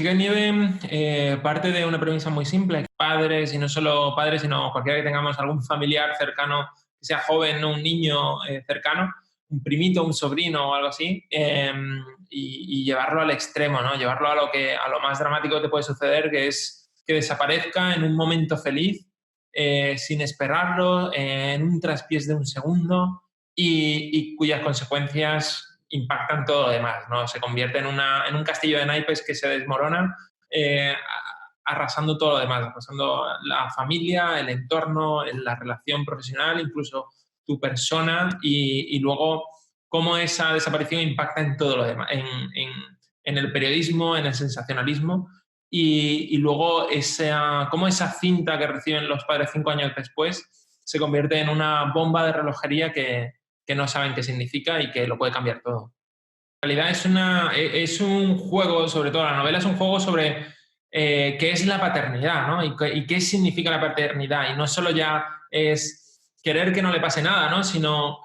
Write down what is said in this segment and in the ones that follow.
Chica de Nieve parte de una premisa muy simple, que padres, y no solo padres, sino cualquiera que tengamos algún familiar cercano, que sea joven, ¿no? Un niño cercano, un primito, un sobrino o algo así, y llevarlo al extremo, ¿no? Llevarlo a lo más dramático que te puede suceder, que es que desaparezca en un momento feliz, sin esperarlo, en un traspiés de un segundo, y cuyas consecuencias impactan todo lo demás, ¿no? Se convierte en un castillo de naipes que se desmorona, arrasando todo lo demás, arrasando la familia, el entorno, la relación profesional, incluso tu persona, y luego cómo esa desaparición impacta en todo lo demás, en el periodismo, en el sensacionalismo, y luego cómo esa cinta que reciben los padres 5 años después se convierte en una bomba de relojería que no saben qué significa y que lo puede cambiar todo. En realidad es un juego, sobre todo la novela es un juego sobre qué es la paternidad, ¿no? Y qué significa la paternidad. Y no solo ya es querer que no le pase nada, ¿no? Sino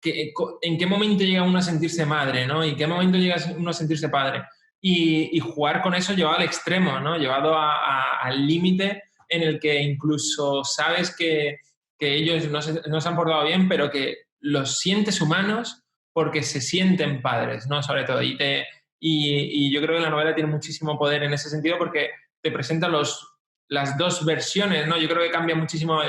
en qué momento llega uno a sentirse madre, ¿no? Y en qué momento llega uno a sentirse padre. Y jugar con eso llevado al extremo, ¿no? Llevado al límite en el que incluso sabes que ellos no se han portado bien, pero que los sientes humanos porque se sienten padres, ¿no? Sobre todo. Y yo creo que la novela tiene muchísimo poder en ese sentido porque te presenta las dos versiones, ¿no? Yo creo que cambia muchísimo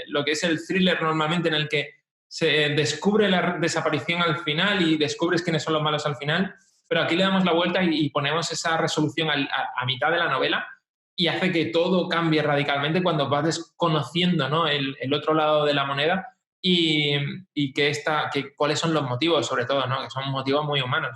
lo que es el thriller normalmente, en el que se descubre la desaparición al final y descubres quiénes son los malos al final, pero aquí le damos la vuelta y ponemos esa resolución a mitad de la novela y hace que todo cambie radicalmente cuando vas desconociendo, ¿no? el otro lado de la moneda y, y cuáles son los motivos, sobre todo, ¿no? Que son motivos muy humanos.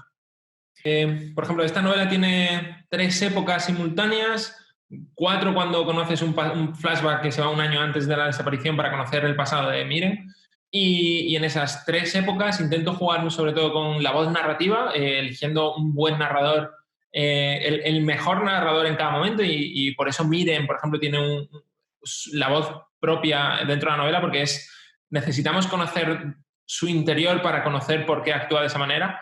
Por ejemplo, esta novela tiene 3 épocas simultáneas, 4 cuando conoces un flashback que se va un año antes de la desaparición para conocer el pasado de Miren, y en esas 3 épocas intento jugar sobre todo con la voz narrativa, eligiendo un buen narrador, el mejor narrador en cada momento, y por eso Miren, por ejemplo, tiene la voz propia dentro de la novela, porque necesitamos conocer su interior para conocer por qué actúa de esa manera.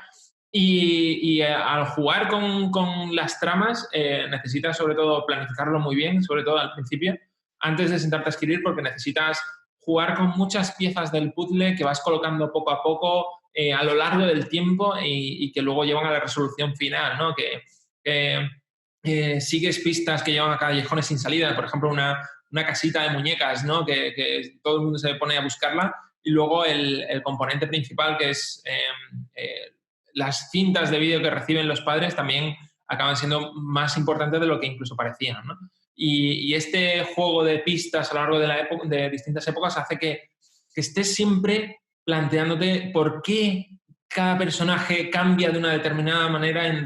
Al jugar con las tramas, necesitas sobre todo planificarlo muy bien, sobre todo al principio, antes de sentarte a escribir, porque necesitas jugar con muchas piezas del puzzle que vas colocando poco a poco a lo largo del tiempo y que luego llevan a la resolución final, ¿no? Sigues pistas que llevan a callejones sin salida, por ejemplo, una casita de muñecas, ¿no? Que todo el mundo se pone a buscarla, y luego el componente principal, que es las cintas de vídeo que reciben los padres, también acaban siendo más importantes de lo que incluso parecían, ¿no? Y este juego de pistas a lo largo de distintas épocas hace que estés siempre planteándote por qué cada personaje cambia de una determinada manera en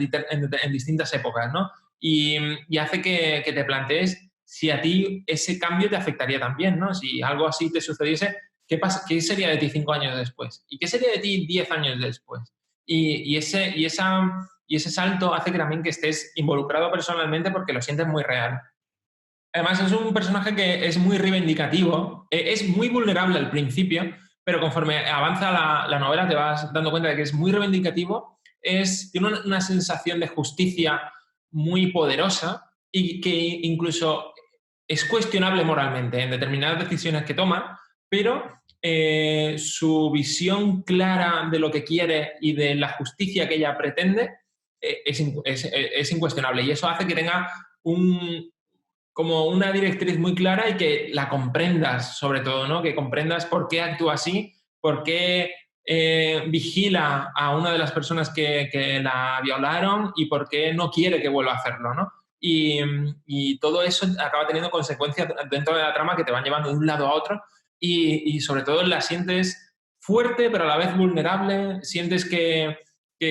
distintas épocas, ¿no? Y hace que te plantees si a ti ese cambio te afectaría también, ¿no? Si algo así te sucediese, ¿qué sería de ti 5 años después? ¿Y qué sería de ti 10 años después? Y ese salto hace que también que estés involucrado personalmente porque lo sientes muy real. Además, es un personaje que es muy reivindicativo, es muy vulnerable al principio, pero conforme avanza la novela te vas dando cuenta de que es muy reivindicativo, tiene una sensación de justicia muy poderosa y que incluso es cuestionable moralmente en determinadas decisiones que toma, pero su visión clara de lo que quiere y de la justicia que ella pretende es incuestionable, y eso hace que tenga como una directriz muy clara y que la comprendas, sobre todo, ¿no? Que comprendas por qué actúa así, por qué vigila a una de las personas que la violaron y por qué no quiere que vuelva a hacerlo, ¿no? Y todo eso acaba teniendo consecuencias dentro de la trama que te van llevando de un lado a otro, y sobre todo la sientes fuerte pero a la vez vulnerable, sientes que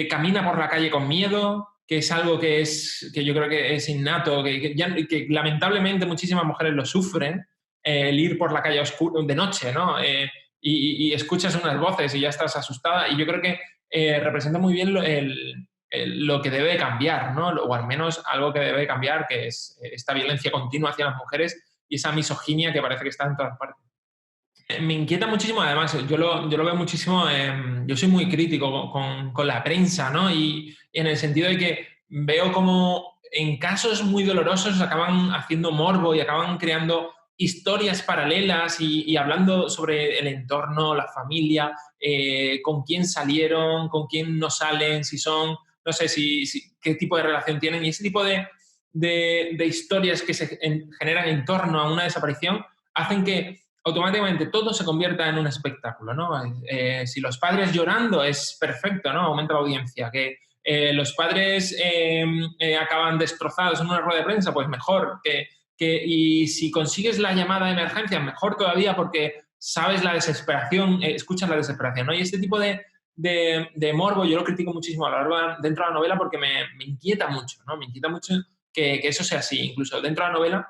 camina por la calle con miedo, que es algo que yo creo que es innato, que lamentablemente muchísimas mujeres lo sufren, el ir por la calle de noche, ¿no? Y escuchas unas voces y ya estás asustada, y yo creo que representa muy bien lo que debe cambiar, ¿no? O al menos algo que debe cambiar, que es esta violencia continua hacia las mujeres y esa misoginia que parece que está en todas partes. Me inquieta muchísimo, además, yo lo veo muchísimo, yo soy muy crítico con la prensa, ¿no? Y en el sentido de que veo cómo en casos muy dolorosos acaban haciendo morbo y acaban creando historias paralelas y hablando sobre el entorno, la familia, con quién salieron, con quién no salen, si son, no sé, qué tipo de relación tienen. Y ese tipo de historias que se generan en torno a una desaparición hacen que automáticamente todo se convierta en un espectáculo, ¿no? Si los padres llorando es perfecto, ¿no? Aumenta la audiencia. Que los padres acaban destrozados en una rueda de prensa, pues mejor. Y si consigues la llamada de emergencia, mejor todavía porque sabes la desesperación, escuchas la desesperación, ¿no? Y este tipo de morbo yo lo critico muchísimo a lo largo dentro de la novela porque me inquieta mucho, ¿no? Me inquieta mucho que eso sea así. Incluso dentro de la novela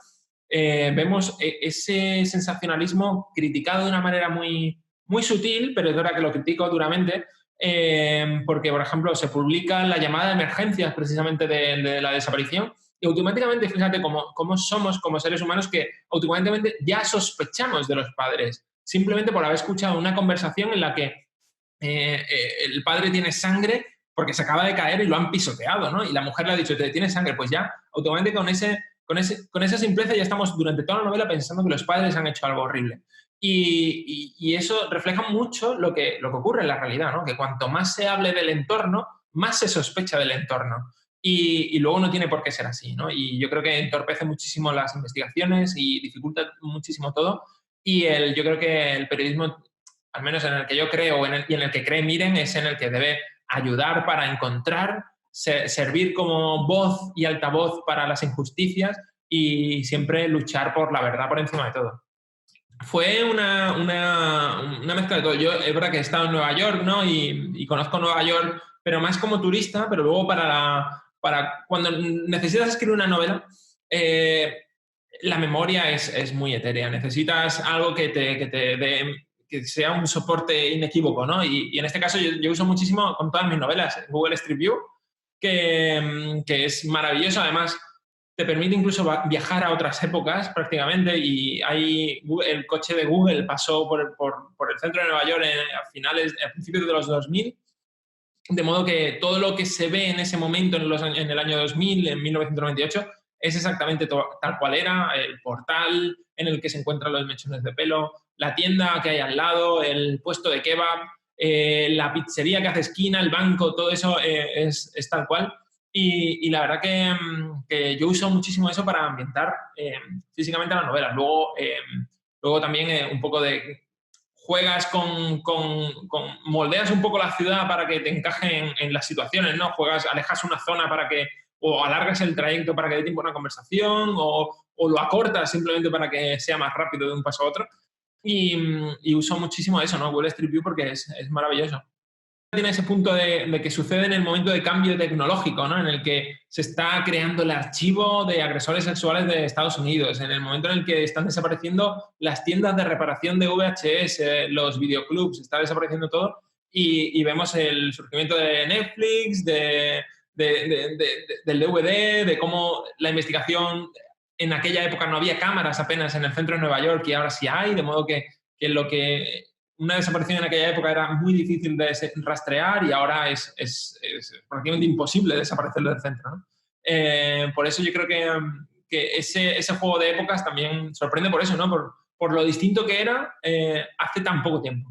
vemos ese sensacionalismo criticado de una manera muy, muy sutil, pero es verdad que lo critico duramente, porque, por ejemplo, se publica la llamada de emergencias precisamente de la desaparición y automáticamente, fíjate cómo somos como seres humanos que automáticamente ya sospechamos de los padres, simplemente por haber escuchado una conversación en la que el padre tiene sangre porque se acaba de caer y lo han pisoteado, ¿no? Y la mujer le ha dicho, ¿tiene sangre? Pues ya, automáticamente con esa simpleza ya estamos durante toda la novela pensando que los padres han hecho algo horrible. Y eso refleja mucho lo que ocurre en la realidad, ¿no? Que cuanto más se hable del entorno, más se sospecha del entorno. Y luego no tiene por qué ser así, ¿no? Y yo creo que entorpece muchísimo las investigaciones y dificulta muchísimo todo. Yo creo que el periodismo, al menos en el que yo creo y en el que cree Miren, es en el que debe ayudar para encontrar, servir como voz y altavoz para las injusticias y siempre luchar por la verdad por encima de todo. Fue una mezcla de todo. Yo es verdad que he estado en Nueva York, ¿no? Y conozco Nueva York, pero más como turista, pero luego para cuando necesitas escribir una novela, la memoria es muy etérea. Necesitas algo que te dé, que sea un soporte inequívoco, ¿no? Y en este caso yo uso muchísimo con todas mis novelas Google Street View, que es maravilloso. Además, te permite incluso viajar a otras épocas prácticamente y el coche de Google pasó por el centro de Nueva York a principios de los 2000, de modo que todo lo que se ve en ese momento, en el año 2000, en 1998, es exactamente tal cual era, el portal en el que se encuentran los mechones de pelo, la tienda que hay al lado, el puesto de kebab, la pizzería que hace esquina, el banco, todo eso es tal cual. Y la verdad que yo uso muchísimo eso para ambientar físicamente la novela. Luego también un poco de juegas moldeas un poco la ciudad para que te encaje en las situaciones, ¿no? Alejas una zona o alargas el trayecto para que dé tiempo a una conversación, o lo acortas simplemente para que sea más rápido de un paso a otro. Y uso muchísimo eso, ¿no? Google Street View porque es maravilloso. Tiene ese punto de que sucede en el momento de cambio tecnológico, ¿no? En el que se está creando el archivo de agresores sexuales de Estados Unidos, en el momento en el que están desapareciendo las tiendas de reparación de VHS, los videoclubs, está desapareciendo todo y vemos el surgimiento de Netflix, del DVD, de cómo la investigación en aquella época no había cámaras apenas en el centro de Nueva York y ahora sí hay, de modo que una desaparición en aquella época era muy difícil de rastrear y ahora es prácticamente imposible desaparecer del centro, ¿no? Por eso yo creo que ese juego de épocas también sorprende por eso, ¿no? Por lo distinto que era hace tan poco tiempo.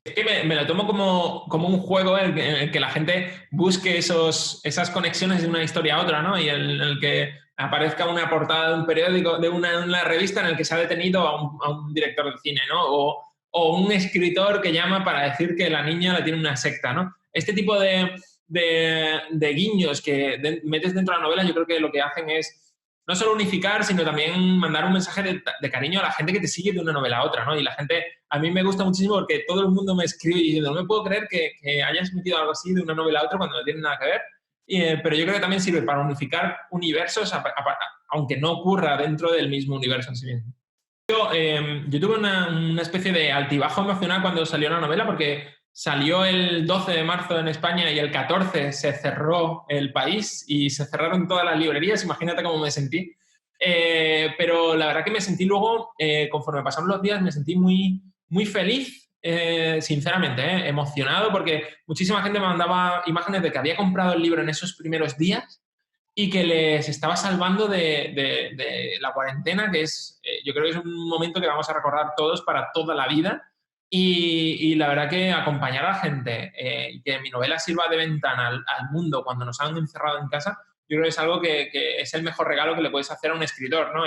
Es que me lo tomo como un juego en el que la gente busque esas conexiones de una historia a otra, ¿no? Y en el que aparezca una portada de un periódico, de una revista en el que se ha detenido a un director de cine, ¿no? O un escritor que llama para decir que la niña la tiene una secta, ¿no? Este tipo de guiños que metes dentro de la novela, yo creo que lo que hacen es no solo unificar, sino también mandar un mensaje de cariño a la gente que te sigue de una novela a otra, ¿no? Y la gente, a mí me gusta muchísimo porque todo el mundo me escribe diciendo, no me puedo creer que hayas metido algo así de una novela a otra cuando no tiene nada que ver. Pero yo creo que también sirve para unificar universos, aunque no ocurra dentro del mismo universo en sí mismo. Yo tuve una especie de altibajo emocional cuando salió la novela porque salió el 12 de marzo en España y el 14 se cerró el país y se cerraron todas las librerías. Imagínate cómo me sentí. Pero la verdad que me sentí luego, conforme pasaron los días, me sentí muy, muy feliz, sinceramente, emocionado, porque muchísima gente me mandaba imágenes de que había comprado el libro en esos primeros días y que les estaba salvando de la cuarentena, que es, yo creo que es un momento que vamos a recordar todos para toda la vida. Y la verdad que acompañar a la gente y que mi novela sirva de ventana al mundo cuando nos han encerrado en casa, yo creo que es algo que es el mejor regalo que le puedes hacer a un escritor, ¿no?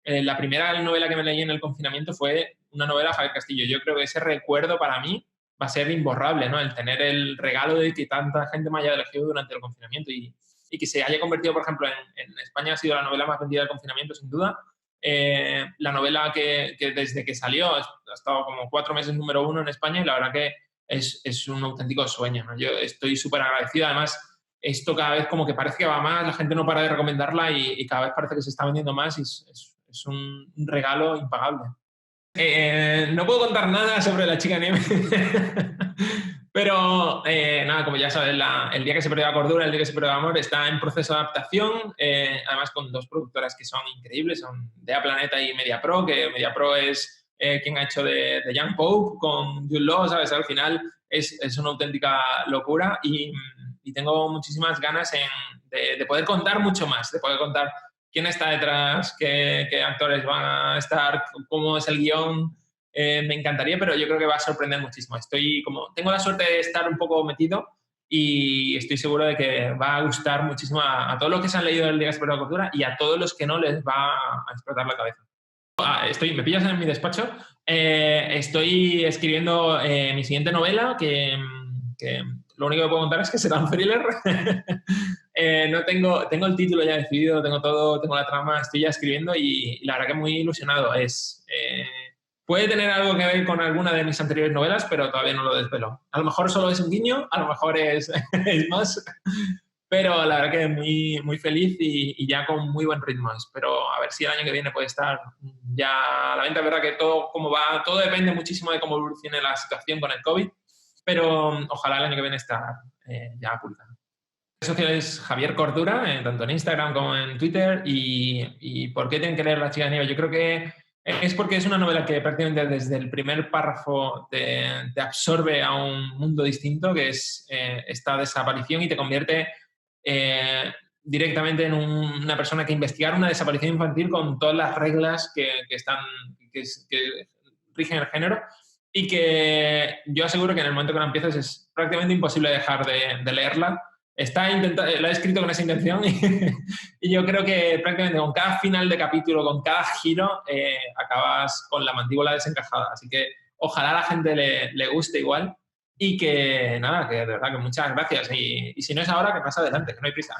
La primera novela que me leí en el confinamiento fue una novela de Javier Castillo. Yo creo que ese recuerdo para mí va a ser imborrable, ¿no? El tener el regalo de que tanta gente me haya elegido durante el confinamiento y que se haya convertido, por ejemplo, en España ha sido la novela más vendida del confinamiento, sin duda. La novela que desde que salió ha estado como 4 meses número 1 en España y la verdad que es un auténtico sueño, ¿no? Yo estoy súper agradecido. Además, esto cada vez como que parece que va más, la gente no para de recomendarla y cada vez parece que se está vendiendo más y es un regalo impagable. No puedo contar nada sobre La chica nieve, pero nada, como ya sabes, El día que se perdió la cordura, El día que se perdió el amor está en proceso de adaptación, además con 2 productoras que son increíbles, son Dea Planeta y MediaPro, que MediaPro es quien ha hecho de Young Pope con Jude Law, ¿sabes? Al final es una auténtica locura y tengo muchísimas ganas de poder contar mucho más, de poder contar quién está detrás, qué actores van a estar, cómo es el guión. Me encantaría, pero yo creo que va a sorprender muchísimo. Tengo la suerte de estar un poco metido y estoy seguro de que va a gustar muchísimo a todos los que se han leído El día que se perdió la cordura y a todos los que no les va a explotar la cabeza. Me pillas en mi despacho. Estoy escribiendo mi siguiente novela, que lo único que puedo contar es que será un thriller. No tengo el título ya decidido, tengo todo, tengo la trama, estoy ya escribiendo y la verdad que muy ilusionado. Puede tener algo que ver con alguna de mis anteriores novelas, pero todavía no lo desvelo. A lo mejor solo es un guiño, a lo mejor es más, pero la verdad que muy, muy feliz y ya con muy buen ritmo. Espero a ver si el año que viene puede estar ya a la venta. Es verdad que todo como va, todo depende muchísimo de cómo evolucione la situación con el COVID, pero ojalá el año que viene estar ya publicado. En redes sociales Javier Cordura, tanto en Instagram como en Twitter. ¿Y por qué tienen que leer La chica de nieve? Yo creo que es porque es una novela que prácticamente desde el primer párrafo te absorbe a un mundo distinto, que es esta desaparición, y te convierte directamente en una persona que investigar una desaparición infantil con todas las reglas que rigen el género, y que yo aseguro que en el momento que la empiezas es prácticamente imposible dejar de leerla. La he escrito con esa intención y yo creo que prácticamente con cada final de capítulo, con cada giro, acabas con la mandíbula desencajada. Así que ojalá a la gente le guste igual y que nada, que de verdad que muchas gracias. Y si no es ahora, que más adelante, que no hay prisa.